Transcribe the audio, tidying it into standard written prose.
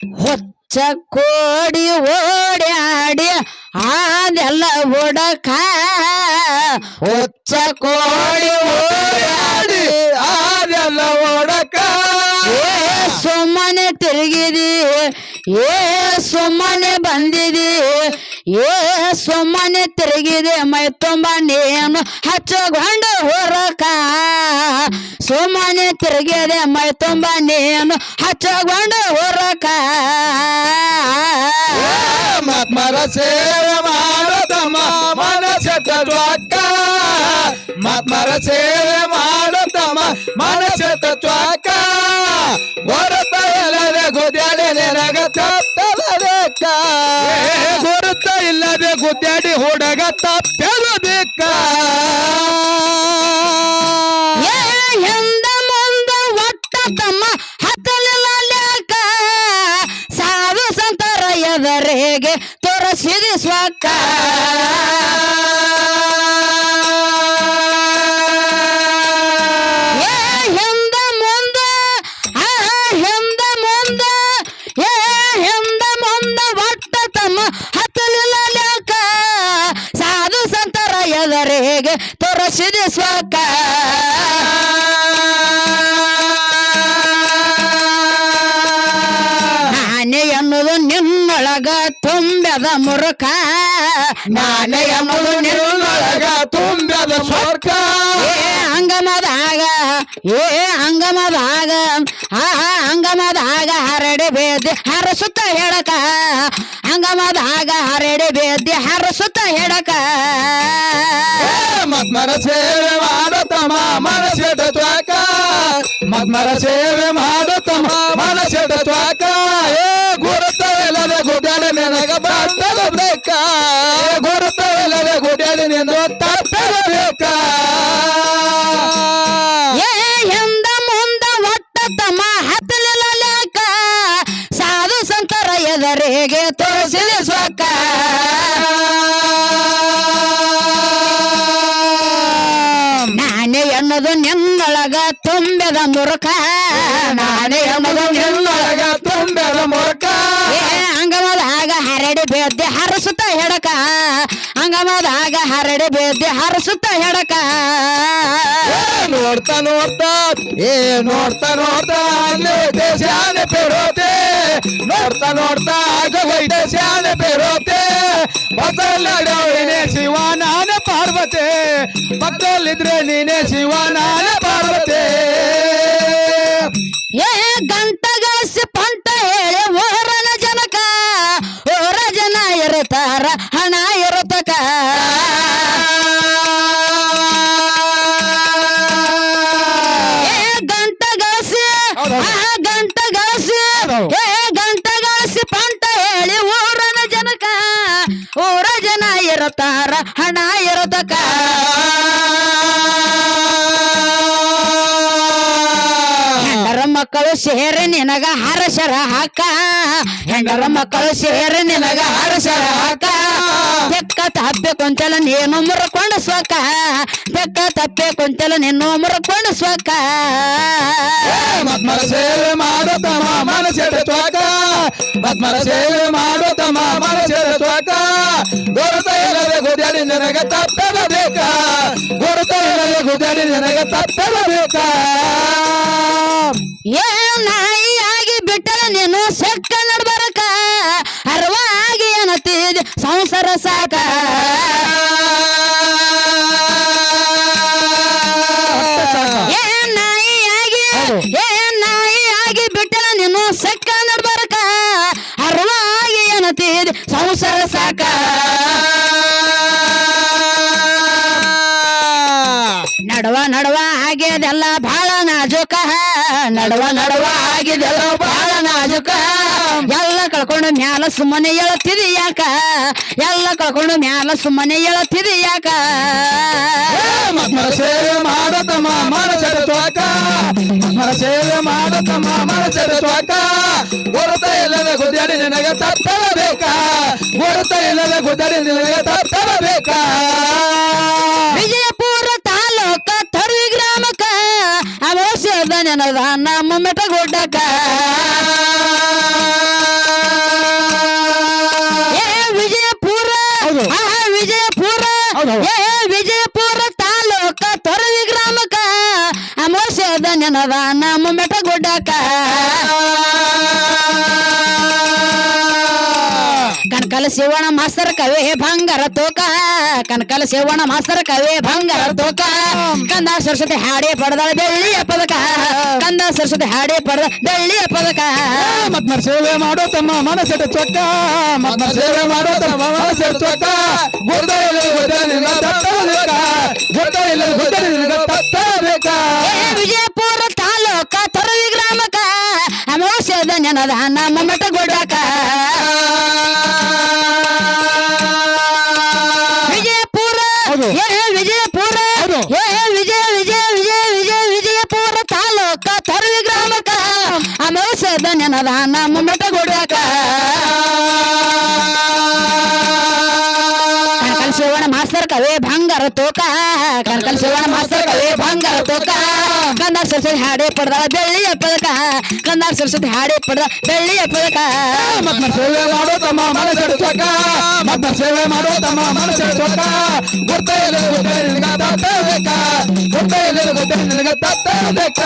ಹೊಚ್ಚ ಕೋಡಿ ಓಡ್ಯಾಡಿ ಅದೆಲ್ಲ ಓಡಕ ಹೊಚ್ಚ ಕೋಡಿ ಓಡ್ಯಾಡಿ ಅದೆಲ್ಲ ಓಡಕ ಸುಮ್ಮನೆ ತಿರುಗಿದಿ ಸುಮ್ಮನೆ ಬಂದಿದಿ ಸುಮ್ಮನೆ ತಿರುಗಿದೆ ಮೈ ತುಂಬ ನೀನು ಹಚ್ಚಗೊಂಡು ಹೊರಕ ಸುಮ್ಮನೆ ತಿರುಗಿದೆ ಮೈ ತುಂಬ ನೀನು ಹಚ್ಚಗೊಂಡು ಹೊರಕ ಮರ ಸೇವೆ ಮಾಡುತ್ತಮ್ಮ ಮನಸ್ಸಕ್ಕ ಮರ ಸೇವೆ ಮಾಡುತ್ತಮ್ಮ ಮನಸ್ಸಕ್ಕ ಗೊರತ ಇಲ್ಲದೆ ಗುದ್ದಾಡಿ ನಿನಗ ತಪ್ಪಬೇಕ ಗುರುತ ಇಲ್ಲದೆ ಗುದ್ದಾಡಿ ಹುಡುಗ ತಪ್ಪಬೇಕ ಹಿಂದ ಮುಂದ ಒಟ್ಟ ತಮ್ಮ ಹತ್ತಲಿಲ್ಲ ಲ್ಯಾಕ ಸಾಧು ಸಂತರ ಎದರೆಗೆ ತೋರಿಸಿದ ಸ್ವಕ್ಕ ತೋರಿಸಿದ ಸ್ವಕ ನಾನೇ ಎನ್ನುವುದು ನಿನ್ನೊಳಗ ತುಂಬ್ಯದ ಮುರುಕ ನಾನೇ ಎನ್ನುವುದು ನಿನ್ನೊಳಗ ತುಂಬ್ಯದ ಸ್ವರ್ಗ ಅಂಗಮದಾಗ ಅಂಗಮದಾಗ ಅಂಗಮದಾಗ ಹರಡಿ ಬೇದಿ ಹರಸುತ್ತ ಹೇಳಕ ಅಂಗಮದಾಗ ಹರಡಿ ಬೇದಿ ಹರಸುತ್ತ ಹೇಳಕ ಮರ ಸೇವೆ ಮಾಡುತ್ತಮ್ಮ ಮನಸ್ಸಿಡ ತ್ವಾಕ ಮರ ಸೇವೆ ಮಾಡುತ್ತಮ್ಮ ಮನಸ್ಸಿಡ ತ್ವಾಕ ಗುರುತ ಇಲ್ಲದೆ ಗುಡ್ಡಾಡಿ ನಿನಗ ಬರ್ತಬೇಕ ಗುರುತ ಇಲ್ಲದೆ ಗುಡ್ಡಾಡಿ ನಿನ್ನ ತಪ್ಪಬೇಕ ಹಿಂದ ಮುಂದ ಒಟ್ಟ ತಮ್ಮ ಹತ್ತಲಿಲ್ಲ ಲೆಕ್ಕ ಸಾಧು ಸಂತರ ಎದರೆಗೆ ತೋರಿಸಿದ ಸ್ವಕ್ಕ ನಾನೇ ಎನ್ನೋದು ನಿನ್ನೊಳಗ ತುಂಬ್ಯದ ಮುರುಕ ನಾನೇ ಎನ್ನೋದು ನಿನ್ನೊಳಗ ತುಂಬ್ಯದ ಮುರುಕ ಅಂಗಮದಾಗ ಹರಡಿ ಬೇದ್ದೆ ಹರಸುತ್ತ ಹೆಡಕ ಅಂಗಮದಾಗ ಹರಡಿ ಬೇದ್ದೆ ಹರಸುತ್ತ ಹೆಡಕ ನೋಡ್ತಾ ನೋಡ್ತಾ ನೋಡ್ತಾ ಅಲ್ಲೇ ಶಾನೆ ಪೇರೋತೆ ನೋಡ್ತಾ ನೋಡ್ತಾ ಆಗೈತೆ ಶಾನೆ ಪೇರೋತೆ ಪಕ್ಕದಲ್ಲಿನೇ ಶಿವ ನಾನೇ ಪಾರ್ವತಿ ಪಕ್ಕದಲ್ಲಿದ್ರೆ ನೀನೇ ಶಿವ ನಾನೇ ಪಾರ್ವತಿ ಗಂಟಗಾಸಿ ಪಂಟ ಹೇಳಿ ಓರನ ಜನಕ ಓರ ಜನ ಇರುತ್ತಾರ ಹಣ ಇರುತ್ತಕ ಗಂಟಗಾಸಿ ಗಂಟಗಾಸಿ ಪಂಟ ಹೇಳಿ ಓರನ ಜನಕ ಓರ ಜನ ಇರುತ್ತಾರ ಹಣ ಇರುತ್ತಕ ಮಕ್ಕಳು ಸೇರಿ ನಿನಗ ಹರಸರ ಹಾಕ ಹೆಂಡರ ಮಕ್ಕಳು ಸೇರಿ ನಿನಗ ಹರಸರ ಹಾಕ ತೆಕ್ಕ ತಪ್ಪೆ ಕೊಂಚಲ ನೀನು ಮುರ್ಕೊಂಡು ಸ್ವಕ ತೆಕ್ಕ ತಪ್ಪೆ ಕೊಂಚಲ ನೀನು ಮುರ್ಕೊಂಡು ಸ್ವಕ ಮರ ಸೇವೆ ಮಾಡುತ್ತಮ್ಮ ಮನಸ್ಸಿಡ ತ್ವಾಕ ಮರ ಸೇವೆ ಮಾಡುತ್ತಮ್ಮ ಮನಸ್ಸಿಡ ತ್ವಾಕ ಗುರುತ ಇಲ್ಲದೆ ಗುದ್ದಾಡಿ ನಿನಗ ತಪ್ಪಬೇಕ ಗುರುತ ಇಲ್ಲದೆ ಗುದ್ದಾಡಿ ನಿನಗ ತಪ್ಪಬೇಕ ನಾಯಿಯಾಗಿ ಬಿಟ್ಟಲ ನೀನು ಸೆಕ್ಕ ನಡ್ಬರಕ ಹರವಾಗಿ ಏನತ್ತಿದ ಸಂಸಾರ ಸಾಕ ನಾಯಿಯಾಗಿ ಬಿಟ್ಟಲ ನೀನು ಸೆಕ್ಕ ನಡ್ಬರಕ ಹರವಾಗಿ ಏನತ್ತಿದ ಸಂಸಾರ ಸಾಕ ನಡುವ ಆಗ್ಯದೆಲ್ಲ ಬಹಳ ನಾಜುಕ ನಡುವ ಆಗಿದೆಲ್ಲ ಬಹಳ ನಾಜುಕ ಎಲ್ಲ ಕಳ್ಕೊಂಡು ಮ್ಯಾಲ ಸುಮ್ಮನೆ ಹೇಳತ್ತಿದಿ ಯಾಕ ಎಲ್ಲ ಕಳ್ಕೊಂಡು ಮ್ಯಾಲ ಸುಮ್ಮನೆ ಹೇಳತ್ತಿದಿ ಯಾಕ ಮರ ಸೇವೆ ಮಾಡುತ್ತಮ್ಮ ಮನಸ್ಸಿಡ ತ್ವಾಕ ಮರ ಸೇವೆ ಮಾಡುತ್ತಮ್ಮ ಮನಸ್ಸಿಡ ತ್ವಾಕ ಗುರುತ ಇಲ್ಲದೆ ಗುದ್ದಾಡಿ ನಿನಗೆ ತಪ್ಪಬೇಕ ಗುರುತ ಇಲ್ಲದೆ ಗುದ್ದಾಡಿ ನಿನಗೆ ತಪ್ಪಬೇಕ ವಿಜಯಪುರ ತಾಲೂಕ ತರುವಿ ಗ್ರಾಮಕ್ಕ ಅಮೋಷದ ನೆನದ ನಮ್ಮ ಮೆಟಗುಡ್ಡಕ್ಕ ನೆನದ ನಮ್ಮ ಮೆಟ ಗುಡ್ಡಕ ಕನಕಲ ಶಿವಣ ಮಾಸ್ತರ್ ಕವೇ ಬಂಗಾರ ತೋಕ ಕನಕಲ ಶಿವಣ ಮಾಸ್ತರ್ ಕವೇ ಬಂಗಾರ ತೋಕ ಕಂದ ಸರಸ್ವತಿ ಹಾಡಿ ಪಡೆದ ಬೆಳ್ಳಿಯ ಪದಕ ಕಂದ ಸರಸ್ವತಿ ಹಾಡಿ ಪಡೆದ ಬೆಳ್ಳಿಯ ಪದಕ ಮತ್ಮರ ಸೇವೆ ಮಾಡೋ ತಮ್ಮ ಮನಸ್ಸಿಟ್ಟು ಚೊಕ್ಕ ಮತ್ಮರ ಸೇವೆ ಮಾಡೋ ತಮ್ಮ ಮನಸ್ಸಿಟ್ಟು ಚೊಕ್ಕ ಗೊತ್ತ ಇಲ್ಲ ತತ್ತಬೇಕ ವಿಜಯಪುರ ತಾಲೂಕ ತೊರವಿ ಗ್ರಾಮಕ ಅಮೋಷದ ನೆನದ ನಮ್ಮ ಮಠ ಗುಡ್ಡಕ ವಿಜಯಪುರ ವಿಜಯಪುರ ವಿಜಯಪುರ ತಾಲೂಕ ತೊರವಿ ಗ್ರಾಮಕ ಅಮೋಷದ ನೆನದ ನಮ್ಮ ಮಠ ಗುಡ್ಡಕ ಕನಕಲ್ ಶಿವಣ ಮಾಸ್ತರ್ ಕವೇ ಬಂಗಾರ ತೋಕ ಕನಕಲ್ ಶಿವಣ ಮಾಸ್ತರ್ ಕವೇ ಬಂಗಾರ ತೋಕ ಕಂದಾರ ಸರಸ್ವತಿ ಹಾಡಿ ಪಡೆದ ಬೆಳ್ಳಿಯ ಪದಕ ಕಂದಾರ ಸರಸ್ವತಿ ಹಾಡಿ ಪಡೆದ ಬೆಳ್ಳಿಯ ಪದಕ ಮತ್ಮರ ಸೇವೆ ಮಾಡೋ ತಮ್ಮ ಮನಸ್ಸಿಟ್ಟು ಚೊಕ್ಕ ಮತ್ಮರ ಸೇವೆ ಮಾಡೋ ತಮ್ಮ ಮನಸ್ಸಿಟ್ಟು ಚೊಕ್ಕ ಗೊತ್ತ ಇಲ್ಲ ತತ್ತಬೇಕ ಗೊತ್ತ ಇಲ್ಲ ತತ್ತಬೇಕ